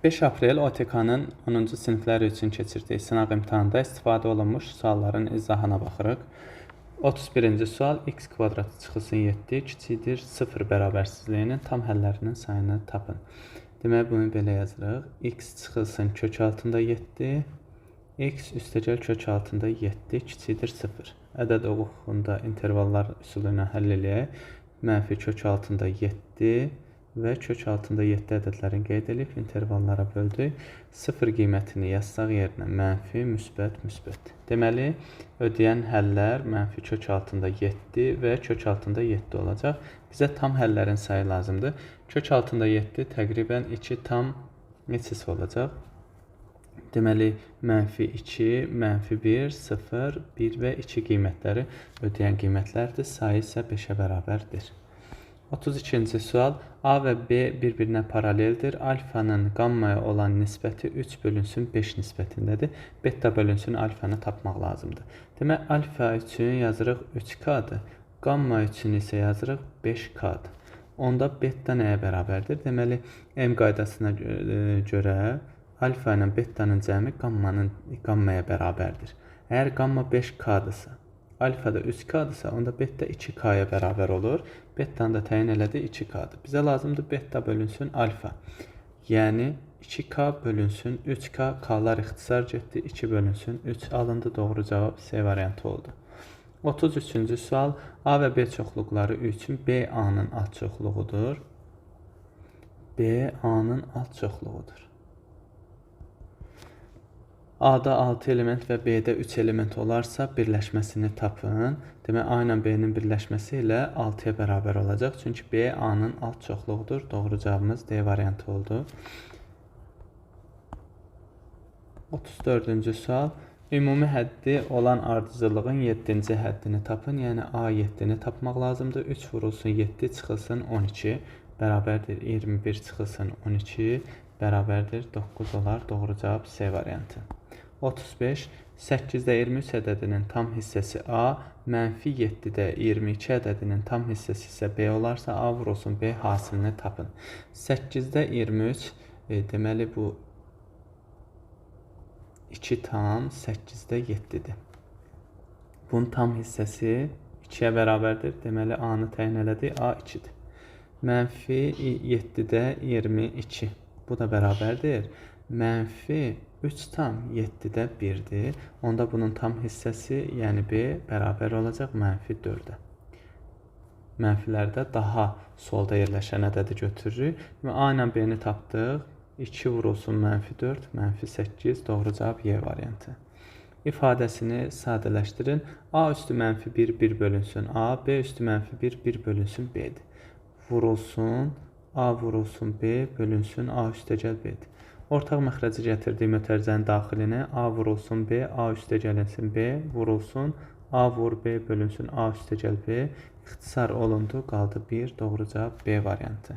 5 aprel OTK-nın 10-cu sinifləri üçün keçirdiyi sınaq imtahanında istifadə olunmuş sualların izahına baxırıq. 31-ci sual x kvadratı çıxılsın 7 kiçikdir 0 bərabərsizliyinin tam həllərinin sayını tapın. Demək, bunu belə yazırıq. X çıxılsın kök altında 7, x üstəgəl kök altında 7 kiçikdir 0. Ədəd oxuğunda intervallar üsulu ilə həll eləyək. Mənfi kök altında 7 və kök altında 7 ədədlərini qeyd edib intervallara böldük. 0 qiymətini yazsaq yerinə mənfi, müsbət, müsbət. Deməli, ödəyən həllər mənfi kök altında 7 və kök altında 7 olacaq. Bizə tam həllərin sayı lazımdır. Kök altında 7 təqribən 2 tam neçəsi olacaq? Deməli, mənfi 2, mənfi 1, 0, 1 və 2 qiymətləri ödəyən qiymətlərdir. Sayı isə 5-ə bərabərdir. 32-ci sual. A və B bir-birinə paraleldir. Alfanın qammaya olan nisbəti 3 bölünsün 5 nisbətindədir. Beta bölünsün alfanı tapmaq lazımdır. Demək, alfa üçün yazırıq 3K-dır. Qamma üçün isə yazırıq 5K-dır. Onda beta nəyə bərabərdir? Deməli, M qaydasına görə alfa ilə betanın cəmi qammaya bərabərdir. Əgər qamma 5K-dırsa, alfa da 3K-dırsa, onda beta 2K-ya bərabər olur. Betanı da təyin elədi 2K-dır. Bizə lazımdır beta bölünsün alfa. Yəni 2K bölünsün 3K, K-lar ixtisar getdi, 2 bölünsün 3 alındı. Doğru cavab C variantı oldu. 33-cü sual. A və B çoxluqları üçün B A-nın alt çoxluğudur. B A-nın alt çoxluğudur. A-da 6 element və B-də 3 element olarsa birləşməsini tapın. Demək, A ilə B-nin birləşməsi ilə 6-ya bərabər olacaq. Çünki B A-nın alt çoxluğudur. Doğru cavabımız D variantı oldu. 34-cü sual. Ümumi həddi olan ardıcıllığın 7-ci həddini tapın. Yəni A 7-ni tapmaq lazımdır. 3 vurulsun 7 çıxılsın 12 bərabərdir 21 çıxılsın 12 bərabərdir 9 olar. Doğru cavab C variantı. 35. 8-də 23 ədədinin tam hissəsi A, mənfi 7-də 22 ədədinin tam hissəsi isə B olarsa, A vurulsun B hasilini tapın. 8-də 23, deməli bu 2 tam 8-də 7-dir. Bunun tam hissəsi 2-yə bərabərdir. Deməli, A-nı təyin elədik, A 2-dir. Mənfi 7-də 22, bu da bərabərdir. Mənfi 3 tam 7-də 1-dir. Onda bunun tam hissəsi, yəni B, bərabər olacaq mənfi 4-ə. Mənfilərdə daha solda yerləşən ədədi götürürük. A ilə B-ni tapdıq. 2 vurulsun mənfi 4, mənfi 8. Doğru cavab Y variantı. İfadəsini sadələşdirin. A üstü mənfi 1, 1 bölünsün A, B üstü mənfi 1, 1 bölünsün B-dir. Vurulsun, A vurulsun B, bölünsün A üstəgəl B-dir. Ortaq məxrəci gətirdiyi mötərizənin daxilinə A vurulsun B, A üstə gəlinsin B, vurulsun A vur B, bölünsün A üstə gəl B. İxtisar olundu, qaldı 1. Doğru cavab B variantı.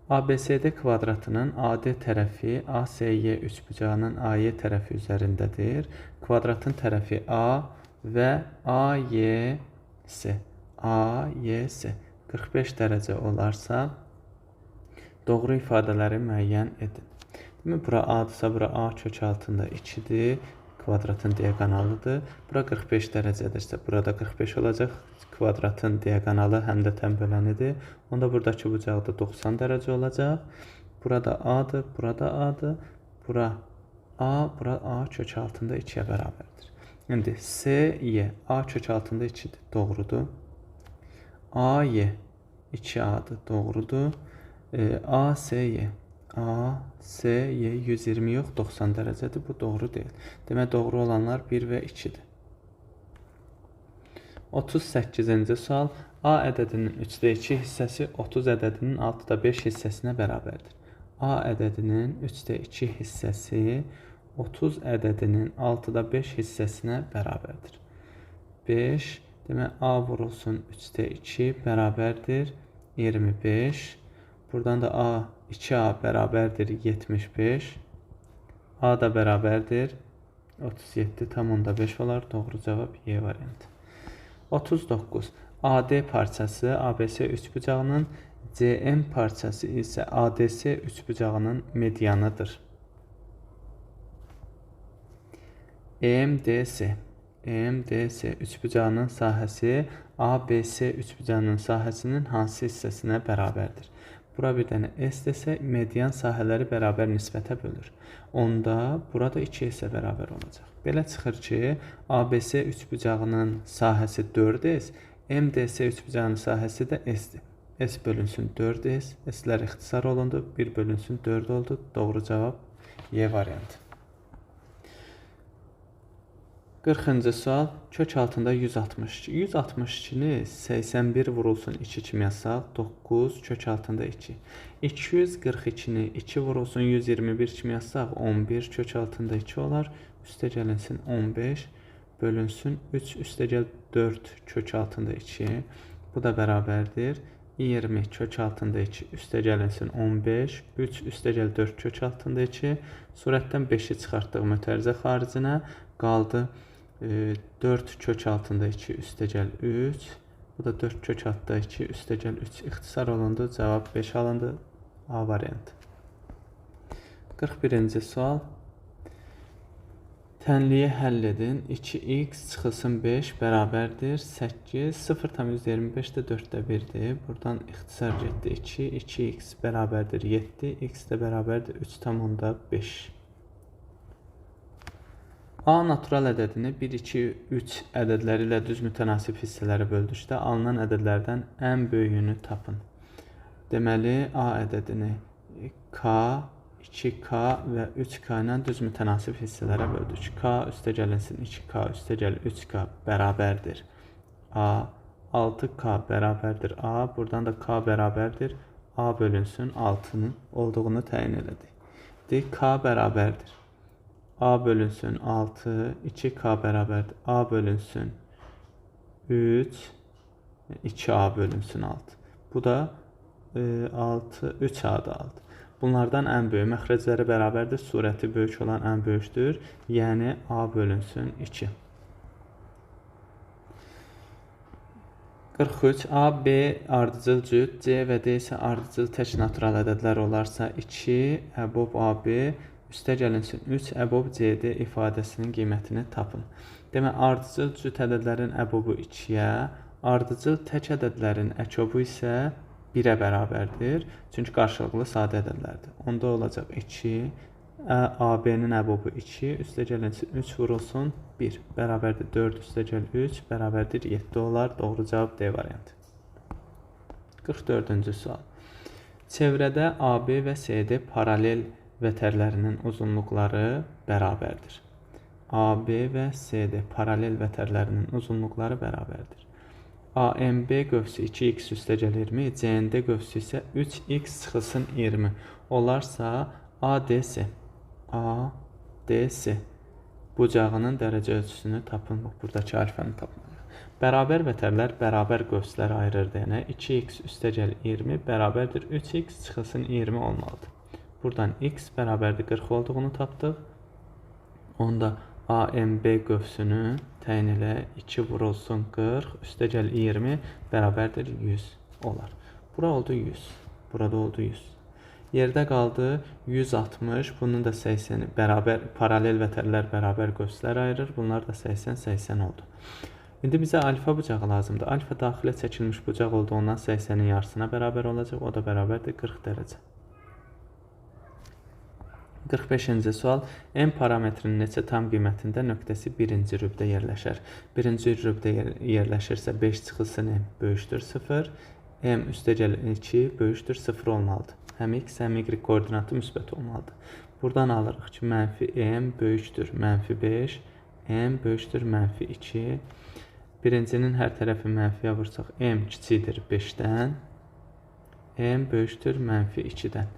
ABCD kvadratının AD tərəfi ASY üçbucağının AY tərəfi üzərindədir. Kvadratın tərəfi A və AYS 45 dərəcə olarsa, doğru ifadələri müəyyən edin. Bura A-dırsa, bura A kök altında 2-dir, kvadratın diaqonalıdır. Bura 45 dərəcədirsə, burada 45 olacaq. Kvadratın diaqonalı həm də tən bölənidir. Onda buradakı bucaqda 90 dərəcə olacaq. Burada A-dır, burada A-dır. Bura A kök altında 2-yə bərabərdir. İndi SY, A kök altında 2-dir, doğrudur. AY 2A-dır, doğrudur. ASY 120 yox, 90 dərəcədir. Bu doğru deyil. Demək, doğru olanlar 1 və 2-dir. 38-ci sual. A ədədinin 3-də 2 hissəsi 30 ədədinin 6-da 5 hissəsinə bərabərdir. A ədədinin 3-də 2 hissəsi 30 ədədinin 6-da 5 hissəsinə bərabərdir. 5, demək, A vurulsun 3-də 2 bərabərdir 25. Buradan da A 2A bərabərdir 75. A da bərabərdir 37, tam onda 5 olar. Doğru cavab Y variantı. 39. AD parçası ABC üçbucağının CM parçası isə ADS üçbucağının medianıdır. EMDS üçbucağının sahəsi ABS üçbucağının sahəsinin hansı hissəsinə bərabərdir? Bura bir dənə S desə, median sahələri bərabər nisbətə bölür. Onda burada 2 hissə bərabər olacaq. Belə çıxır ki, ABS üçbucağının sahəsi 4S, MDS üçbucağının sahəsi də S-dir. S bölünsün 4S, S'lər ixtisar olundu, 1 bölünsün 4 oldu. Doğru cavab Y variantı. 40-cı sual, kök altında 162. 162-ni 81 vurulsun 2 kimi yazsaq, 9 kök altında 2. 242-ni 2 vurulsun 121 kimi yazsaq, 11 kök altında 2 olar. Üstə gəlinsin 15 bölünsün 3 üstə gəl 4 kök altında 2. Bu da bərabərdir. 20 kök altında 2 üstə gəlinsin 15, 3 üstə gəl 4 kök altında 2. Surətdən 5-i çıxartdıq mütərizə xaricinə, qaldı 4 kök altında 2 üstə gəl 3. Bu da 4 kök altında 2 üstə gəl 3 ixtisar olundu. Cavab 5 alındı. A variantı. 41-ci sual. Tənliyi həll edin. 2x çıxılsın 5 bərabərdir 8. 0,25 də 4də 1-dir. Buradan ixtisar getdi 2. 2x bərabərdir 7. X də bərabərdir 3,5. A natural ədədini 1, 2, 3 ədədləri ilə düz mütənasib hissələrə böldükdə alınan ədədlərdən ən böyüyünü tapın. Deməli, A ədədini K, 2K və 3K ilə düz mütənasib hissələrə böldük. K üstə gəlinsin 2K üstə gəl 3K bərabərdir A. 6K bərabərdir A. Buradan da K bərabərdir A bölünsün 6-nın olduğunu təyin elədik. K bərabərdir A bölünsün 6, 2K bərabərdir A bölünsün 3, 2A bölünsün 6. Bu da 6, 3A-da 6. Bunlardan ən böyük məxrəcləri bərabərdir. Surəti böyük olan ən böyükdür. Yəni A bölünsün 2. 43. A, B ardıcıl cüt, C və D isə ardıcıl tək natural ədədlər olarsa 2, əbob AB üstə gəlinsin 3, əbob CD ifadəsinin qiymətini tapın. Demək, ardıcıl cüt ədədlərin əbobu 2-yə, ardıcıl tək ədədlərin əkobu isə 1-ə bərabərdir. Çünki qarşılıqlı sadə ədədlərdir. Onda olacaq 2, AB-nin əbobu 2, üstə gəlinsin 3 vurulsun 1, bərabərdir 4, üstə gəl 3, bərabərdir 7 olar. Doğru cavab D variantı. 44-cü sual. Çevrədə AB və CD paralel vətərlərinin uzunluqları bərabərdir. AB və CD paralel vətərlərinin uzunluqları bərabərdir. AMB qövsü 2x üstə gəl 20, CND qövsü isə 3x çıxılsın 20 olarsa ADS bucağının dərəcə ölçüsünü tapın. Buradakı alfanı tapmalıyıq. Bərabər vətərlər bərabər qövsləri ayırır deyənə 2x üstə gəl 20 bərabərdir 3x çıxılsın 20 olmalıdır. Buradan x bərabərdir 40 olduğunu tapdıq. Onda AMB qövsünü təyin elə 2 vurulsun 40 üstə gəl 20 bərabərdir 100 olar. Bura oldu 100. Burada oldu 100. Yerdə qaldı 160. Bunun da 80 bərabər paralel vətərlər bərabər qövslər ayırır. Bunlar da 80 oldu. İndi bizə alfa bucağı lazımdır. Alfa daxilə çəkilmiş bucaq olduğundan 80-in yarısına bərabər olacaq. O da bərabərdir 40 dərəcə. 45-ci sual. M parametrinin neçə tam qiymətində nöqtəsi 1-ci rübdə yerləşər? 1-ci rübdə yerləşirsə 5 çıxılsın M böyükdür 0. M üstə gəl 2 böyükdür 0 olmalıdır. Həm x həm y koordinatı müsbət olmalıdır. Buradan alırıq ki, mənfi M böyükdür mənfi 5. M böyükdür mənfi 2. Birincinin hər tərəfi mənfiyə vursaq M kiçikdir 5-dən. M böyükdür mənfi 2-dən.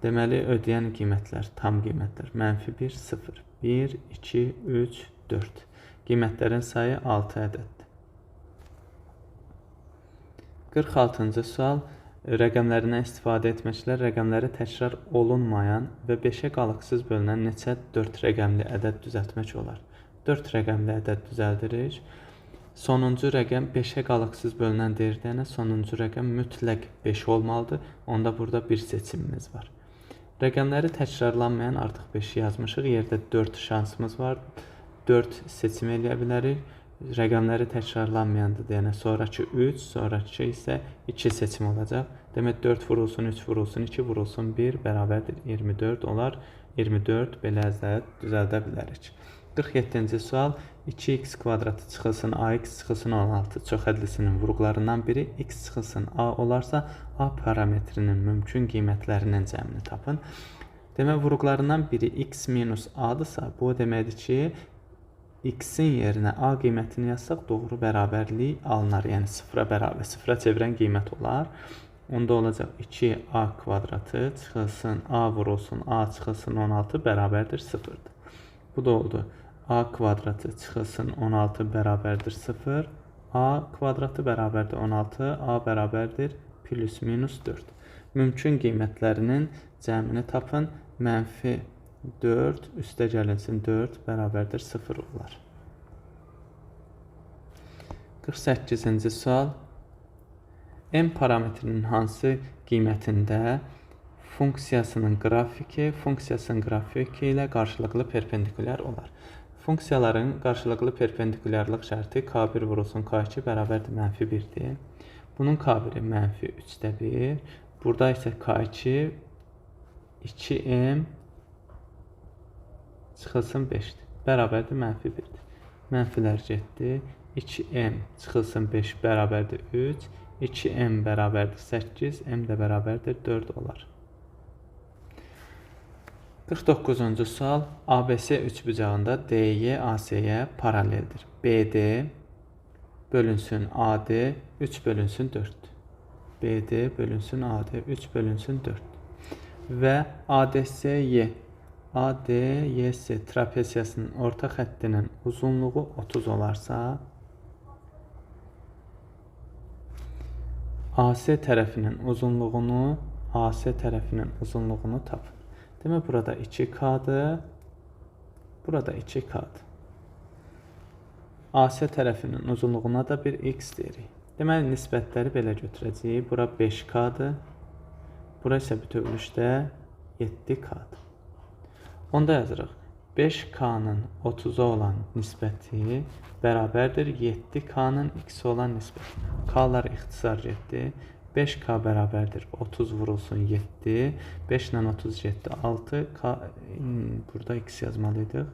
Deməli, ödəyən qiymətlər, tam qiymətlər, mənfi 1, 0, 1, 2, 3, 4. Qiymətlərin sayı 6 ədəddir. 46-cı sual. Rəqəmlərindən istifadə etməklə rəqəmləri təkrar olunmayan və 5-ə qalıqsız bölünən neçə 4 rəqəmli ədəd düzəltmək olar? 4 rəqəmli ədəd düzəldirik. Sonuncu rəqəm 5-ə qalıqsız bölünən deyirdi. Sonuncu rəqəm mütləq 5 olmalıdır. Onda burada bir seçimimiz var. Rəqəmləri təkrarlanmayan artıq 5 yazmışıq. Yerdə 4 şansımız var. 4 seçim eləyə bilərik. Rəqəmləri təkrarlanmayandır deyənə sonrakı 3, sonrakı isə 2 seçim olacaq. Demək 4 vurulsun, 3 vurulsun, 2 vurulsun 1 bərabərdir 24 olar. 24 belə düzəldə bilərik. 47-ci sual 2x kvadratı çıxılsın ax çıxılsın 16 çoxhədlisinin vurğularından biri x çıxılsın a olarsa a parametrinin mümkün qiymətlərinin cəmini tapın. Demək vurğularından biri x minus a-dırsa bu deməkdir ki x-in yerinə a qiymətini yazsaq doğru bərabərlik alınar. Yəni sıfıra bərabər, sıfıra çevirən qiymət olar. Onda olacaq 2a kvadratı çıxılsın a vurulsun a çıxılsın 16 bərabərdir 0-dır. Bu da oldu. A kvadratı çıxılsın 16 bərabərdir 0. A kvadratı bərabərdir 16. A bərabərdir plus minus 4. Mümkün qiymətlərinin cəmini tapın. Mənfi 4 üstə gəlinsin 4 bərabərdir 0 olar. 48-ci sual. M parametrinin hansı qiymətində funksiyasının qrafiki ilə qarşılıqlı perpendikulyar olar? Funksiyaların qarşılıqlı perpendikulyarlıq şərti K1 vurulsun K2 bərabərdir mənfi 1-dir. Bunun K1-i mənfi 3-də 1. Burada isə K2 2M çıxılsın 5-dir. Bərabərdir mənfi 1-dir. Mənfilər getdi. 2M çıxılsın 5 bərabərdir 3. 2M bərabərdir 8. M də bərabərdir 4 olar. 49-cu sual. ABC üçbucağında DY AC-yə paraleldir. BD bölünsün AD 3 bölünsün 4. BD bölünsün AD 3 bölünsün 4. Və ADSY ADYS trapesiyasının orta xəttinin uzunluğu 30 olarsa AC tərəfinin uzunluğunu tapın. Demək burada 2K-dır. Burada 2K-dır. AC tərəfinin uzunluğuna da bir x deyirik. Deməli nisbətləri belə götürəcəyik. Bura 5K-dır. Bura isə bütövlükdə 7K-dır. Onda yazırıq. 5K-nın 30-a olan nisbəti bərabərdir 7K-nın x-ə olan nisbəti. K-lar ixtisar getdi. 5K bərabərdir 30 vurulsun 7. 5 ilə 37 6. Burada x yazmalıydıq.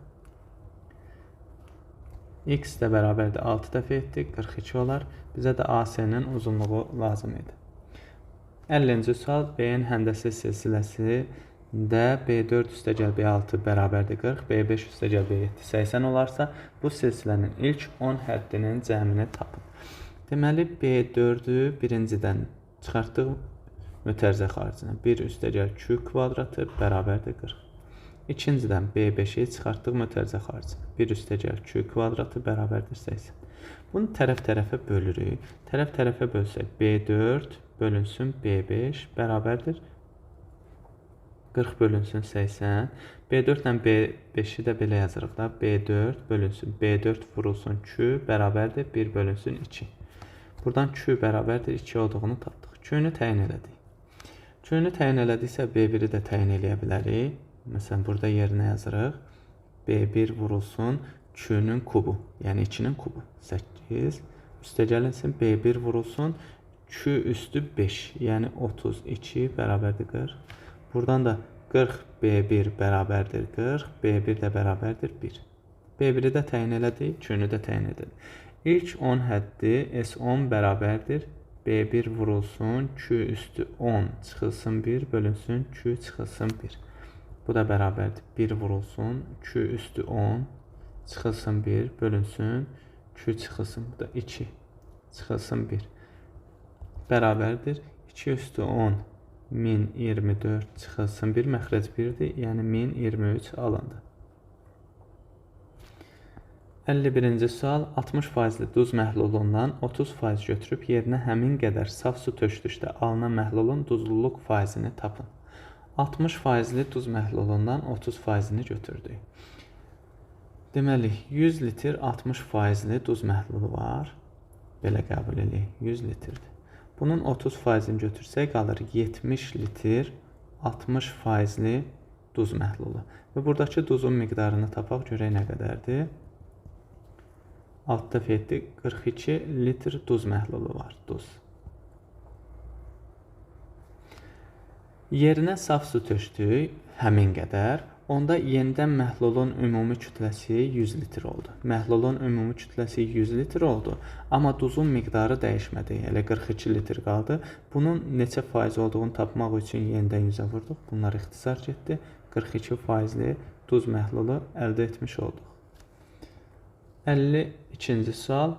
X də bərabərdir 6 dəfə etdik. 42 olar. Bizə də AC-nin uzunluğu lazım idi. 50-ci sual. B-nin həndəsə silsiləsi də B4 üstəgəl B6 bərabərdir 40. B5 üstəgəl B7 80 olarsa bu silsilənin ilk 10 həddinin cəmini tapın. Deməli B4-ü birincidən çıxartdıq mütərizə xaricinə. 1 üstəgəl Q kvadratı bərabərdir 40. İkincidən B5-i çıxartdıq mütərizə xaricinə. 1 üstəgəl Q kvadratı bərabərdir 80. Bunu tərəf-tərəfə bölürük. Tərəf-tərəfə bölsək B4 bölünsün B5 bərabərdir 40 bölünsün 80. B4 ilə B5-i də belə yazırıq da. B4 bölünsün B4 vurulsun Q bərabərdir 1 bölünsün 2. Buradan Q bərabərdir 2 olduğunu tapdıq. Q-nü təyin elədik. Q-nü təyin elədiksə B1-i də təyin eləyə bilərik. Məsələn, burada yerinə yazırıq. B1 vurulsun Q-nün kubu, yəni 2-nin kubu 8. Üstə gəlinsin B1 vurulsun Q üstü 5, yəni 32 bərabərdir 40. Buradan da 40 B1 bərabərdir 40, B1 də bərabərdir 1. B1-i də təyin elədik, Q-nü də təyin edirik. İlk 10 həddi S10 bərabərdir B1 vurulsun Q üstü 10 çıxılsın 1 bölünsün Q çıxılsın 1. Bu da bərabərdir 1 vurulsun Q üstü 10 çıxılsın 1 bölünsün Q çıxılsın. Bu da 2 çıxılsın 1. Bərabərdir 2 üstü 10 1024 çıxılsın 1 məxrəc 1-dir. Yəni 1023 alındı. 51-ci sual. 60% duz məhlulundan 30% götürüb yerinə həmin qədər saf su tökdükdə alınan məhlulun duzluluq faizini tapın. 60% duz məhlulundan 30%-ni götürdük. Deməli, 100 litr 60%li duz məhlulu var. Belə qəbul edək, 100 litrdir. Bunun 30%-ni götürsək, qalır 70 litr 60%li duz məhlulu. Və buradakı duzun miqdarını tapaq, görək nə qədərdir. 6/7 42 litr duz məhlulu var, duz. Yerinə saf su tökdük, həmin qədər. Onda yenidən məhlulun ümumi kütləsi 100 litr oldu. Məhlulun ümumi kütləsi 100 litr oldu, amma duzun miqdarı dəyişmədi. Elə 42 litr qaldı. Bunun neçə faiz olduğunu tapmaq üçün yenidən 100-ə vurduq. Bunlar ixtisar getdi. 42%li duz məhlulu əldə etmiş olduq. 52-ci sual.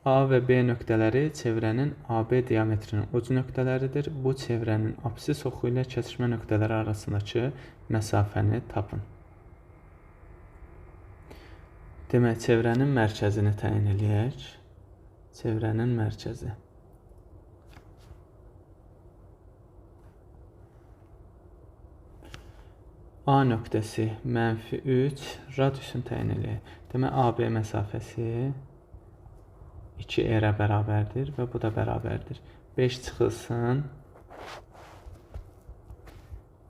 A və B nöqtələri çevrənin AB diametrinin uc nöqtələridir. Bu çevrənin absis oxu ilə kəsişmə nöqtələri arasındakı məsafəni tapın. Demək, çevrənin mərkəzini təyin edək. Çevrənin mərkəzi. A nöqtəsi -3, radiusunu təyin edək. Demək, AB məsafəsi 2 r-ə bərabərdir və bu da bərabərdir. 5 çıxılsın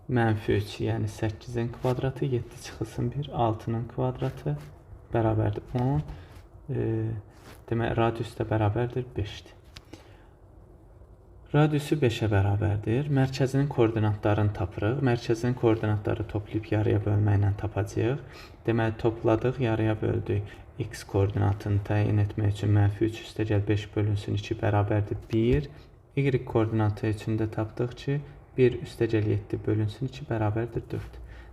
-3, yəni 8-in kvadratı, 7 çıxılsın 1, 6-nın kvadratı bərabərdir 10. Demək, radius da bərabərdir 5-dir. Radiusu 5-ə bərabərdir. Mərkəzinin koordinatlarını tapırıq. Mərkəzinin koordinatları toplayıb yarıya bölməklə tapacağıq. Demək, topladıq, yarıya böldük. X koordinatını təyin etmək üçün -3 üstəgəl 5 bölünsün 2 bərabərdir 1. Y koordinatı üçün də tapdıq ki, 1 üstəgəl 7 bölünsün 2 bərabərdir 4.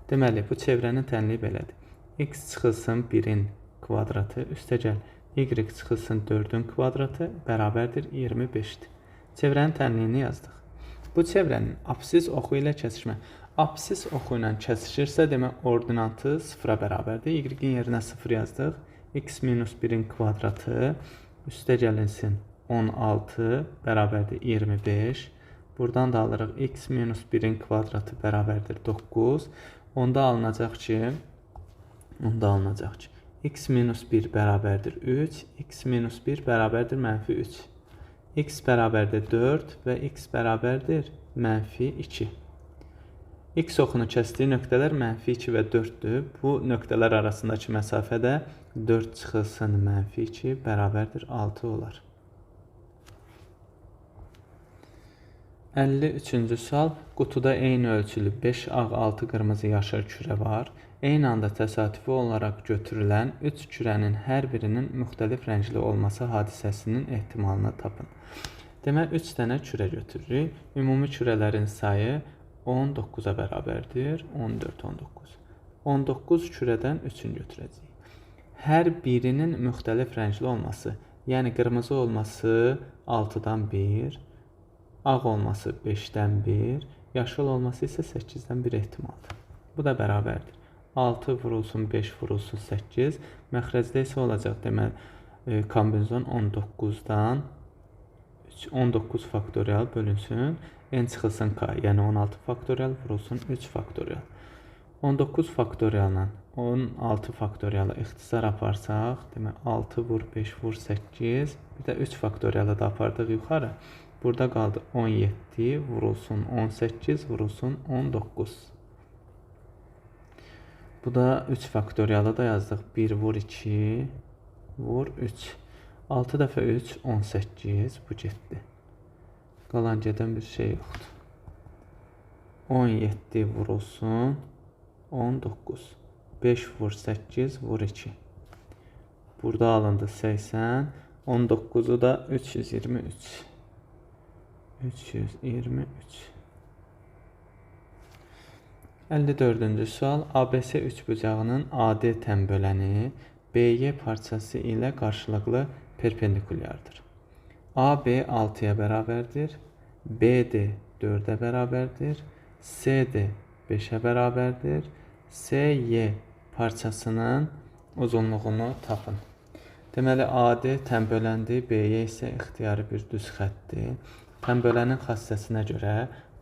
Deməli, bu çevrənin tənliyi belədir. X çıxılsın 1-in kvadratı üstəgəl Y çıxılsın 4-ün kvadratı bərabərdir 25-dir. Çevrənin tənliyini yazdıq. Bu çevrənin absis oxu ilə kəsişmə. Absis oxu ilə kəsişirsə, demək, ordinatı 0-a bərabərdir. Y-in yerinə 0 yazdıq. X minus 1-in kvadratı üstə gəlinsin 16 bərabərdir 25. Buradan da alırıq x minus 1-in kvadratı bərabərdir 9. Onda alınacaq ki, x minus 1 bərabərdir 3, x minus 1 bərabərdir -3. X bərabərdir 4 və x bərabərdir -2. X oxunu kəsdiyi nöqtələr -2 və 4-dür. Bu nöqtələr arasındakı məsafə də 4 çıxılsın -2 bərabərdir 6 olar. 53-cü sual. Qutuda eyni ölçülü 5 ağ, 6 qırmızı, yaşıl kürə var. Eyni anda təsadüfi olaraq götürülən 3 kürənin hər birinin müxtəlif rəngli olması hadisəsinin ehtimalını tapın. Demək, 3 dənə kürə götürürük. Ümumi kürələrin sayı 19-a bərabərdir. 14, 19. 19 kürədən 3-ünü götürəcəyik. Hər birinin müxtəlif rəngli olması, yəni qırmızı olması 6-dan 1, ağ olması 5-dən 1, yaşıl olması isə 8-dən 1 ehtimaldır. Bu da bərabərdir. 6 vurulsun 5 vurulsun 8. Məxrəcdə isə olacaq, demək, kombinezon 19-dan 19 faktorial bölünsün. N çıxılsın k, yəni 16 faktorial vurulsun 3 faktorial. 19 faktorialdan 16 faktorialı ixtisar aparsaq, demək 6 vur 5 vur 8, bir də 3 faktorialı da apardıq yuxarı. Burada qaldı 17 vurulsun 18 vurulsun 19. Bu da 3 faktorialı da yazdıq. 1 vur 2 vur 3. 6 dəfə 3 18, bu getdi. Qalan gedən bir şey yoxdur. 17 vurulsun 19. 5 vur 8 vur 2. Burada alındı 80. 19'u da 323. 323. 54-cü sual. ABS üçbucağının AD tənböləni BY parçası ilə qarşılıqlı perpendikulyardır. AB 6-ya bərabərdir. BD 4-ə bərabərdir. CD 5-ə bərabərdir. SY parçasının uzunluğunu tapın. Deməli, AD tənböləndi, BY isə ixtiyari bir düz xətdir. Tənbölənin xassəsinə görə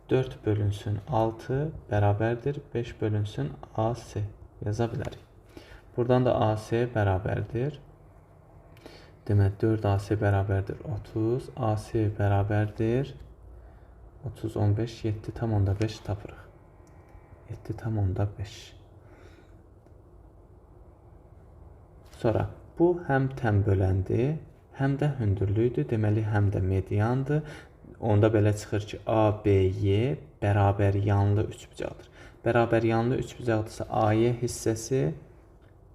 4 bölünsün 6 bərabərdir 5 bölünsün AC yaza bilərik. Buradan da AC bərabərdir. Demək 4AC bərabərdir 30. AC bərabərdir 30, 15, 7,5 tapırıq. 7,5. Sonra bu həm tən böləndir, həm də hündürlüydür. Deməli, həm də mediandır. Onda belə çıxır ki, ABY bərabər yanlı üçbucaqdır. Bərabər yanlı üçbucaqdırsa AY hissəsi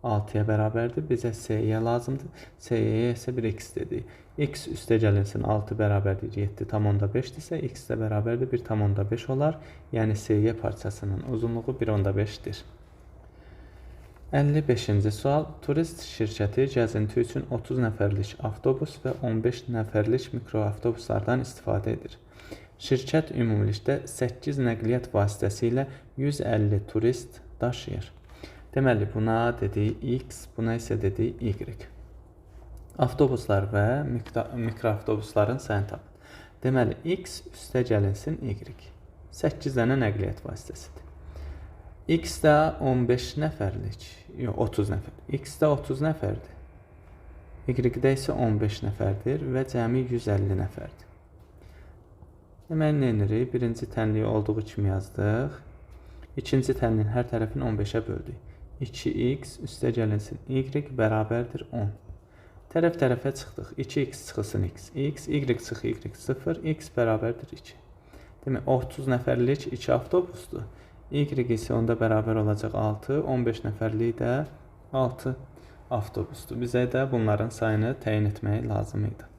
6-ya bərabərdir. Bizə SY lazımdır. SY isə bir x dedik. X üstə gəlinsin 6 bərabərdir 7,5-dirsə, x də bərabərdir 1,5 olar. Yəni SY parçasının uzunluğu 1,5-dir. 55-ci sual. Turist şirkəti gəzinti üçün 30 nəfərlik avtobus və 15 nəfərlik mikroavtobuslardan istifadə edir. Şirkət ümumilikdə 8 nəqliyyat vasitəsilə 150 turist daşıyır. Deməli, buna dedik x, buna isə dedik y. Avtobuslar və mikroavtobusların sayını tapın. Deməli, x üstə gəlinsin y. 8 dənə nəqliyyat vasitəsidir. X də 15 nəfərlik, yox 30 nəfər. X də 30 nəfərdir. Y-də isə 15 nəfərdir və cəmi 150 nəfərdir. Deməli, nə edirik? Birinci tənliyi olduğu kimi yazdıq. İkinci tənliyin hər tərəfini 15-ə böldük. 2x üstə gəlinsin y bərabərdir 10. Tərəf-tərəfə çıxdıq. 2x çıxılsın x. X, y çıx y 0, x bərabərdir 2. Demək, 30 nəfərlik 2 avtobusdur. Y isə onda bərabər olacaq 6, 15 nəfərlik də 6 avtobusdur. Bizə də bunların sayını təyin etmək lazım idi.